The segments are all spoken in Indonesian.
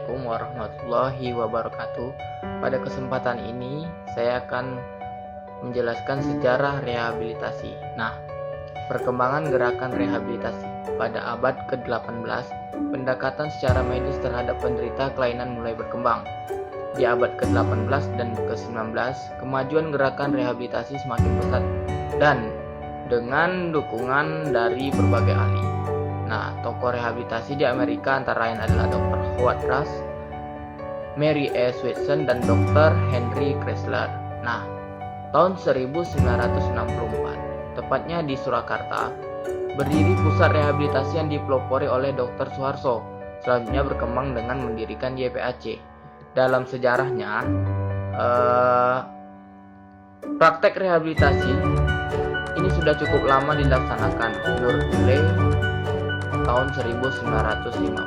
Assalamualaikum warahmatullahi wabarakatuh. Pada kesempatan ini saya akan menjelaskan sejarah rehabilitasi. Perkembangan gerakan rehabilitasi. Pada abad ke-18, pendekatan secara medis terhadap penderita kelainan mulai berkembang. Di abad ke-18 dan ke-19, kemajuan gerakan rehabilitasi semakin pesat dan dengan dukungan dari berbagai ahli. Tokoh rehabilitasi di Amerika antara lain adalah Dr. Howard Rush, Mary E. Swenson, dan Dr. Henry Kreisler. Tahun 1964, tepatnya di Surakarta, berdiri pusat rehabilitasi yang dipelopori oleh Dr. Suharto. Selanjutnya berkembang dengan mendirikan YPAC. Dalam sejarahnya, praktek rehabilitasi ini sudah cukup lama dilaksanakan. Menurut Bule, tahun 1958,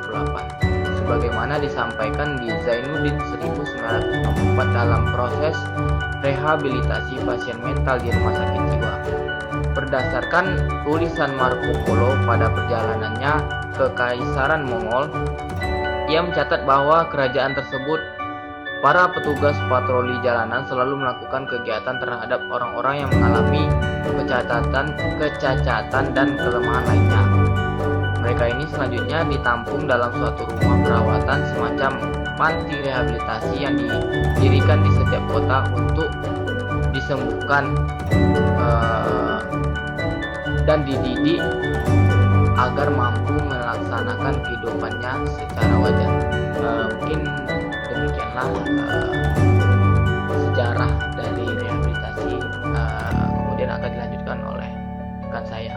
sebagaimana disampaikan di Zainuddin 1964 dalam proses rehabilitasi pasien mental di rumah sakit jiwa. Berdasarkan tulisan Marco Polo pada perjalanannya ke Kaisaran Mongol, ia mencatat bahwa kerajaan tersebut, para petugas patroli jalanan selalu melakukan kegiatan terhadap orang-orang yang mengalami kecacatan dan kelemahan lainnya. Mereka ini selanjutnya ditampung dalam suatu rumah perawatan semacam panti rehabilitasi yang didirikan di setiap kota untuk disembuhkan dan dididik agar mampu melaksanakan kehidupannya secara wajar. Mungkin demikianlah sejarah dari rehabilitasi, kemudian akan dilanjutkan oleh rekan saya.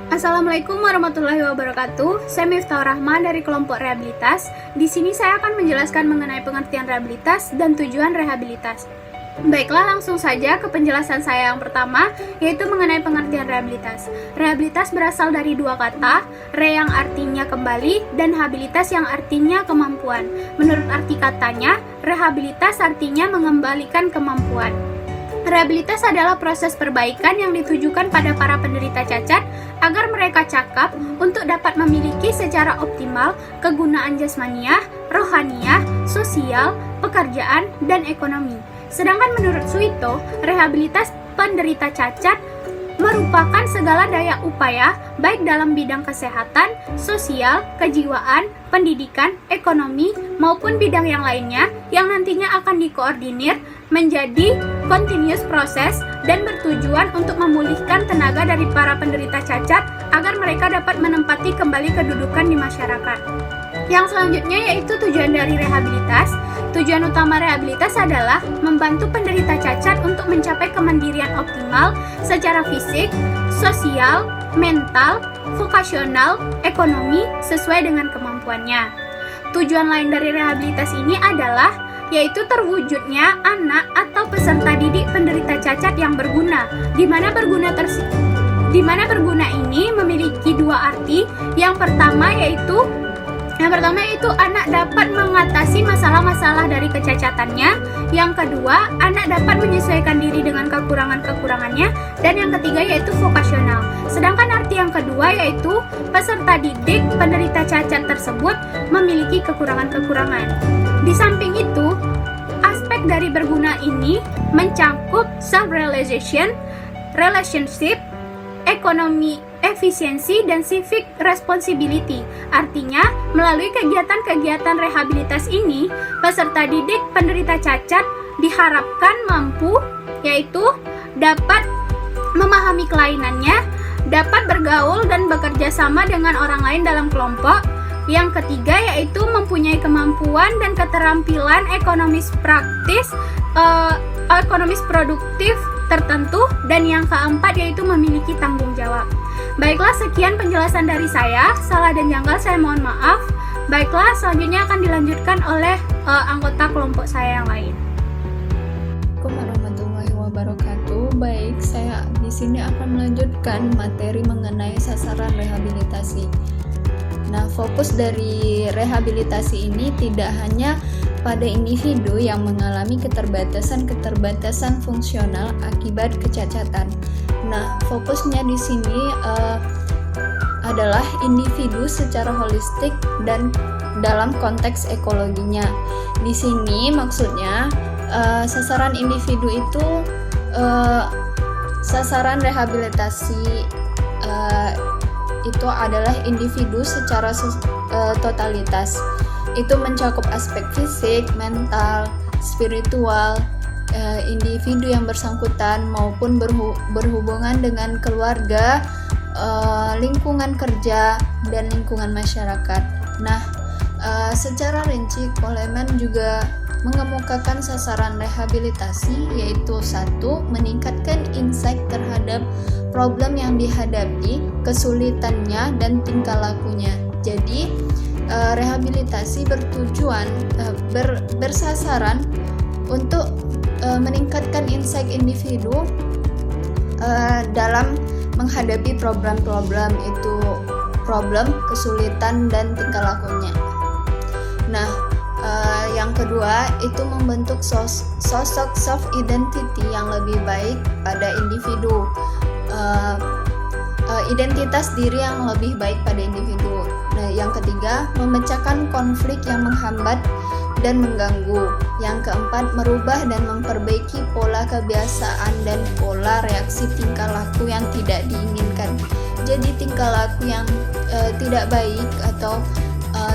Assalamualaikum warahmatullahi wabarakatuh. Saya Miftahur Rahman dari kelompok rehabilitas. Di sini saya akan menjelaskan mengenai pengertian rehabilitas dan tujuan rehabilitas. Baiklah, langsung saja ke penjelasan saya yang pertama, yaitu mengenai pengertian rehabilitas. Rehabilitas berasal dari dua kata, re yang artinya kembali dan habilitas yang artinya kemampuan. Menurut arti katanya, rehabilitas artinya mengembalikan kemampuan. Rehabilitas adalah proses perbaikan yang ditujukan pada para penderita cacat agar mereka cakap untuk dapat memiliki secara optimal kegunaan jasmaniah, rohaniah, sosial, pekerjaan, dan ekonomi. Sedangkan menurut Suito, rehabilitas penderita cacat merupakan segala daya upaya baik dalam bidang kesehatan, sosial, kejiwaan, pendidikan, ekonomi, maupun bidang yang lainnya yang nantinya akan dikoordinir menjadi continuous proses dan bertujuan untuk memulihkan tenaga dari para penderita cacat agar mereka dapat menempati kembali kedudukan di masyarakat. Yang selanjutnya yaitu tujuan dari rehabilitas. Tujuan utama rehabilitas adalah membantu penderita cacat untuk mencapai kemandirian optimal secara fisik, sosial, mental, vokasional, ekonomi sesuai dengan kemampuannya. Tujuan lain dari rehabilitas ini adalah yaitu terwujudnya anak atau peserta didik penderita cacat yang berguna, di mana berguna ini memiliki dua arti. Yang pertama yaitu anak dapat mengatasi masalah-masalah dari kecacatannya. Yang kedua, anak dapat menyesuaikan diri dengan kekurangan-kekurangannya. Dan yang ketiga yaitu vokasional. Sedangkan arti yang kedua yaitu peserta didik penderita cacat tersebut memiliki kekurangan-kekurangan. Di samping itu, aspek dari berguna ini mencangkup self-realization, relationship, ekonomi, efisiensi, dan civic responsibility. Artinya, melalui kegiatan-kegiatan rehabilitas ini, peserta didik penderita cacat diharapkan mampu, yaitu dapat memahami kelainannya, dapat bergaul dan bekerja sama dengan orang lain dalam kelompok. Yang ketiga yaitu mempunyai kemampuan dan keterampilan ekonomis produktif tertentu, dan yang keempat yaitu memiliki tanggung jawab. Baiklah, sekian penjelasan dari saya. Salah dan janggal saya mohon maaf. Baiklah, selanjutnya akan dilanjutkan oleh anggota kelompok saya yang lain. Assalamualaikum warahmatullahi wabarakatuh. Baik, saya di sini akan melanjutkan materi mengenai sasaran rehabilitasi. Fokus dari rehabilitasi ini tidak hanya pada individu yang mengalami keterbatasan fungsional akibat kecacatan. Fokusnya di sini adalah individu secara holistik dan dalam konteks ekologinya. Di sini maksudnya sasaran individu itu sasaran rehabilitasi itu adalah individu secara totalitas. Itu mencakup aspek fisik, mental, spiritual, individu yang bersangkutan maupun berhubungan dengan keluarga, lingkungan kerja, dan lingkungan masyarakat. Nah, secara rinci Coleman juga mengemukakan sasaran rehabilitasi, yaitu 1. Meningkatkan insight terhadap problem yang dihadapi, kesulitannya, dan tingkah lakunya. Jadi, rehabilitasi bertujuan bersasaran untuk meningkatkan insight individu dalam menghadapi problem-problem itu, problem, kesulitan, dan tingkah lakunya. Nah, yang kedua itu membentuk sosok self-identity yang lebih baik pada individu, identitas diri yang lebih baik pada individu. Nah, yang ketiga memecahkan konflik yang menghambat dan mengganggu. Yang keempat merubah dan memperbaiki pola kebiasaan dan pola reaksi tingkah laku yang tidak diinginkan. Jadi tingkah laku yang tidak baik atau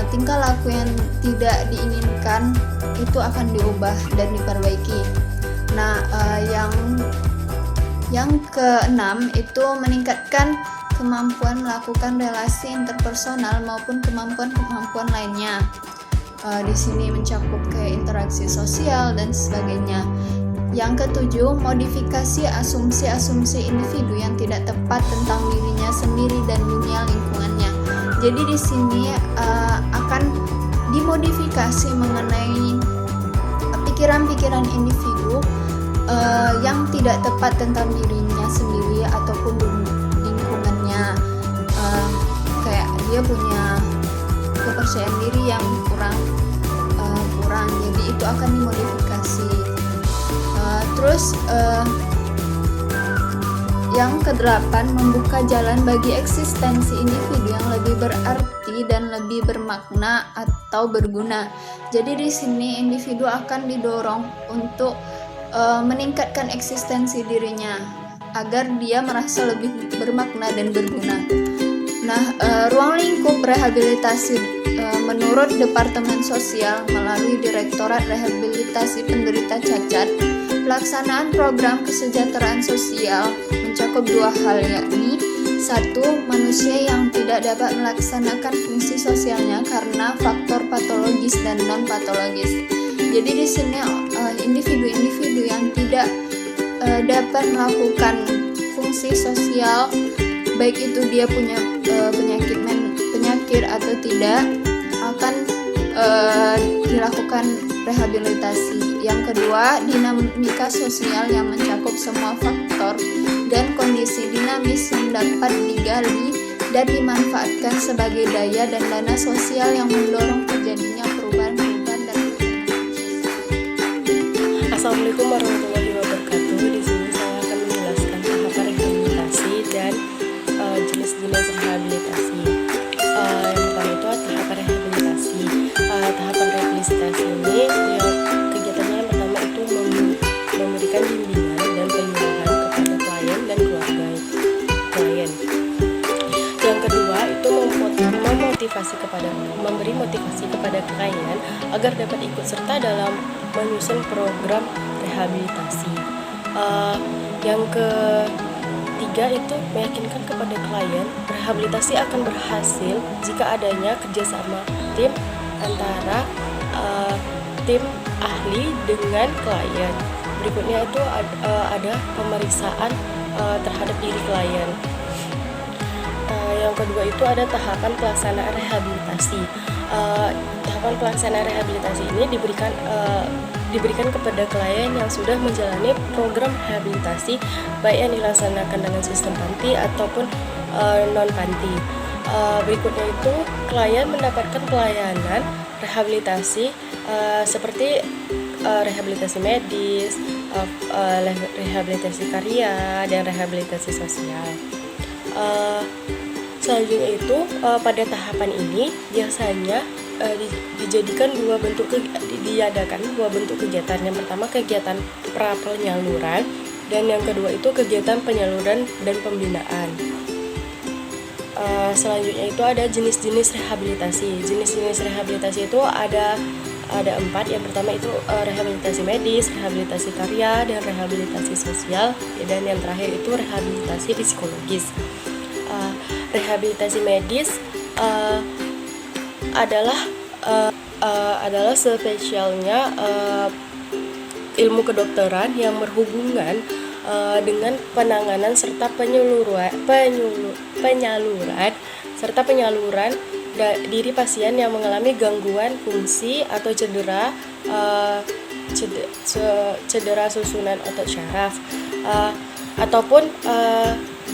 tingkah laku yang tidak diinginkan itu akan diubah dan diperbaiki. Nah, yang keenam itu meningkatkan kemampuan melakukan relasi interpersonal maupun kemampuan lainnya. Di sini mencakup kayak interaksi sosial dan sebagainya. Yang ketujuh, modifikasi asumsi-asumsi individu yang tidak tepat tentang dirinya sendiri dan dunia lingkungannya. Jadi di sini akan dimodifikasi mengenai pikiran-pikiran individu yang tidak tepat tentang dirinya sendiri ataupun lingkungannya. Kayak dia punya kepercayaan diri yang kurang, jadi itu akan dimodifikasi. Terus yang kedelapan, membuka jalan bagi eksistensi individu yang lebih berarti dan lebih bermakna atau berguna. Jadi di sini individu akan didorong untuk meningkatkan eksistensi dirinya agar dia merasa lebih bermakna dan berguna. Nah, ruang lingkup rehabilitasi menurut Departemen Sosial melalui Direktorat Rehabilitasi Penderita Cacat, pelaksanaan program kesejahteraan sosial mencakup dua hal, yakni 1. Manusia yang tidak dapat melaksanakan fungsi sosialnya karena faktor patologis dan non-patologis. Jadi di sini individu-individu yang tidak dapat melakukan fungsi sosial, baik itu dia punya penyakit atau tidak, akan dilakukan rehabilitasi. Yang kedua, dinamika sosial yang mencakup semua faktor dan kondisi dinamis yang dapat digali dan dimanfaatkan sebagai daya dan dana sosial yang mendorong terjadinya perubahan-perubahan dan Assalamualaikum warahmatullahi wabarakatuh. Di sini saya akan menjelaskan tahapan rehabilitasi dan jenis-jenis rehabilitasi. Yang pertama itu tahapan rehabilitasi. Tahapan rehabilitasi ini kegiatannya yang pertama itu memberikan bimbingan dan penyuluhan kepada klien dan keluarga klien. Yang kedua itu memberi motivasi kepada klien agar dapat ikut serta dalam menyusun program rehabilitasi. Yang ketiga itu meyakinkan kepada klien rehabilitasi akan berhasil jika adanya kerjasama tim antara tim ahli dengan klien. Berikutnya itu ada pemeriksaan terhadap diri klien. Yang kedua itu ada tahapan pelaksanaan rehabilitasi. Tahapan pelaksanaan rehabilitasi ini diberikan kepada klien yang sudah menjalani program rehabilitasi, baik yang dilaksanakan dengan sistem panti ataupun non-panti. Berikutnya itu klien mendapatkan pelayanan rehabilitasi seperti rehabilitasi medis, rehabilitasi karya, dan rehabilitasi sosial. Selanjutnya itu pada tahapan ini biasanya diadakan dua bentuk kegiatan. Yang pertama kegiatan pra penyaluran dan yang kedua itu kegiatan penyaluran dan pembinaan. Selanjutnya itu ada jenis-jenis rehabilitasi. Jenis-jenis rehabilitasi itu ada 4. Yang pertama itu rehabilitasi medis, rehabilitasi karya, dan rehabilitasi sosial, dan yang terakhir itu rehabilitasi psikologis. Rehabilitasi medis adalah spesialnya ilmu kedokteran yang berhubungan dengan penanganan serta penyaluran diri pasien yang mengalami gangguan fungsi atau cedera susunan otot syaraf ataupun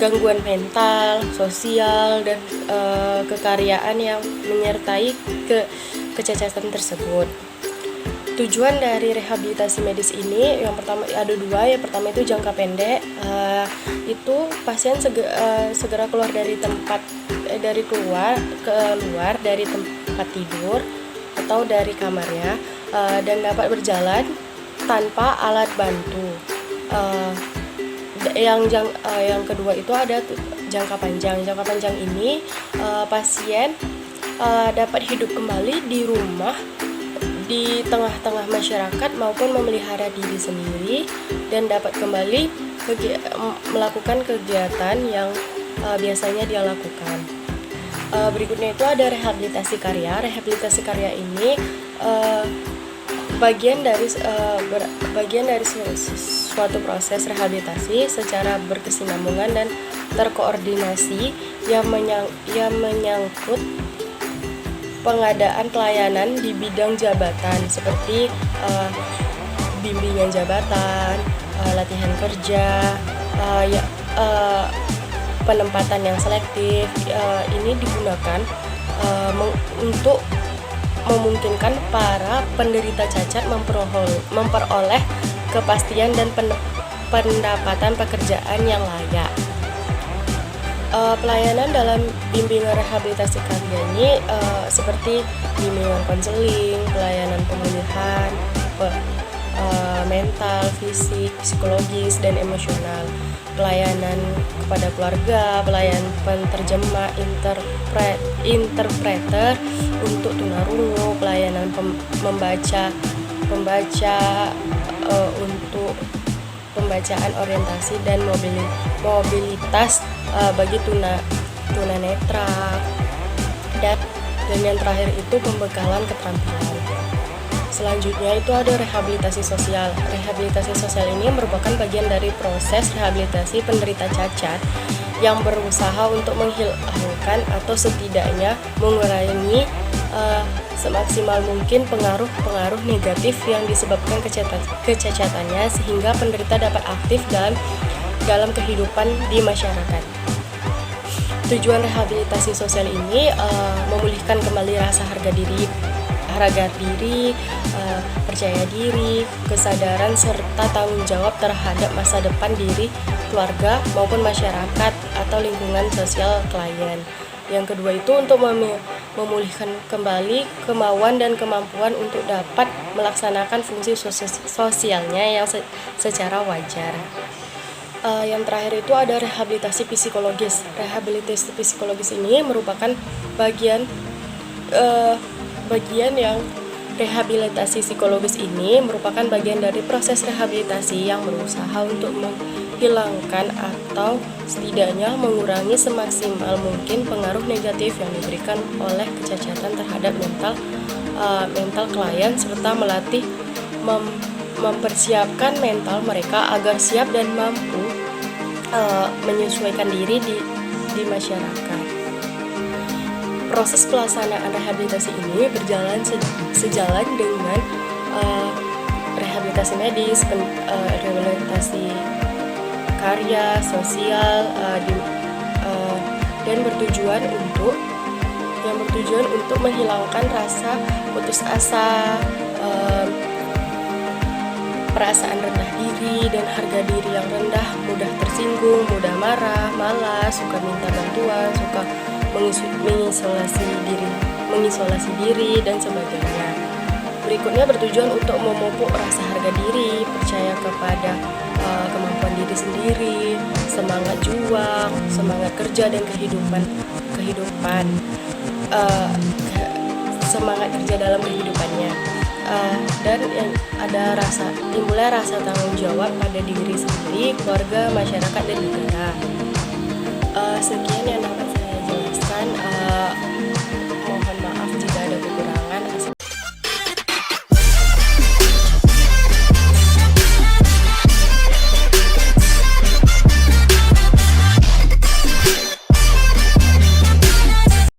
gangguan mental, sosial, dan kekaryaan yang menyertai kecacatan tersebut. Tujuan dari rehabilitasi medis ini yang pertama ada 2. Yang pertama itu jangka pendek, itu pasien segera keluar dari tempat dari tempat tidur atau dari kamarnya dan dapat berjalan tanpa alat bantu. Yang kedua itu ada jangka panjang. Jangka panjang ini pasien dapat hidup kembali di rumah di tengah-tengah masyarakat maupun memelihara diri sendiri dan dapat kembali melakukan kegiatan yang biasanya dia lakukan. Berikutnya itu ada rehabilitasi karya. Rehabilitasi karya ini bagian dari suatu proses rehabilitasi secara berkesinambungan dan terkoordinasi yang menyangkut pengadaan pelayanan di bidang jabatan seperti bimbingan jabatan, latihan kerja, penempatan yang selektif. Ini digunakan untuk memungkinkan para penderita cacat memperoleh kepastian dan pendapatan pekerjaan yang layak. Pelayanan dalam bimbingan rehabilitasi karya ini seperti bimbingan konseling, pelayanan pemulihan mental, fisik, psikologis, dan emosional, pelayanan kepada keluarga, pelayanan penerjemah, interpreter untuk tunarungu, pelayanan pembaca untuk pembacaan orientasi dan mobilitas bagi tunanetra, dan yang terakhir itu pembekalan keterampilan. Selanjutnya itu ada rehabilitasi sosial. Rehabilitasi sosial ini merupakan bagian dari proses rehabilitasi penderita cacat yang berusaha untuk menghilangkan atau setidaknya mengurangi semaksimal mungkin pengaruh-pengaruh negatif yang disebabkan kecacatannya sehingga penderita dapat aktif dalam kehidupan di masyarakat. Tujuan rehabilitasi sosial ini memulihkan kembali rasa harga diri, percaya diri, kesadaran serta tanggung jawab terhadap masa depan diri, keluarga maupun masyarakat atau lingkungan sosial klien. Yang kedua itu untuk memulihkan kembali kemauan dan kemampuan untuk dapat melaksanakan fungsi sosialnya yang secara wajar. Yang terakhir itu ada rehabilitasi psikologis. Rehabilitasi psikologis ini merupakan bagian yang rehabilitasi psikologis ini merupakan bagian dari proses rehabilitasi yang berusaha untuk menghilangkan atau setidaknya mengurangi semaksimal mungkin pengaruh negatif yang diberikan oleh kecacatan terhadap mental klien serta melatih mempersiapkan mental mereka agar siap dan mampu menyesuaikan diri di masyarakat. Proses pelaksanaan rehabilitasi ini berjalan sejalan dengan rehabilitasi medis, rehabilitasi karya, sosial, dan bertujuan untuk menghilangkan rasa putus asa, perasaan rendah diri dan harga diri yang rendah, mudah tersinggung, mudah marah, malas, suka minta bantuan, suka mengisolasi diri dan sebagainya. Berikutnya bertujuan untuk memupuk rasa harga diri, percaya kepada kemampuan diri sendiri, semangat juang, semangat kerja dan semangat kerja dalam kehidupannya. Dan yang ada timbulnya rasa tanggung jawab pada diri sendiri, keluarga, masyarakat dan negara. Sekian yang dapat saya jelaskan.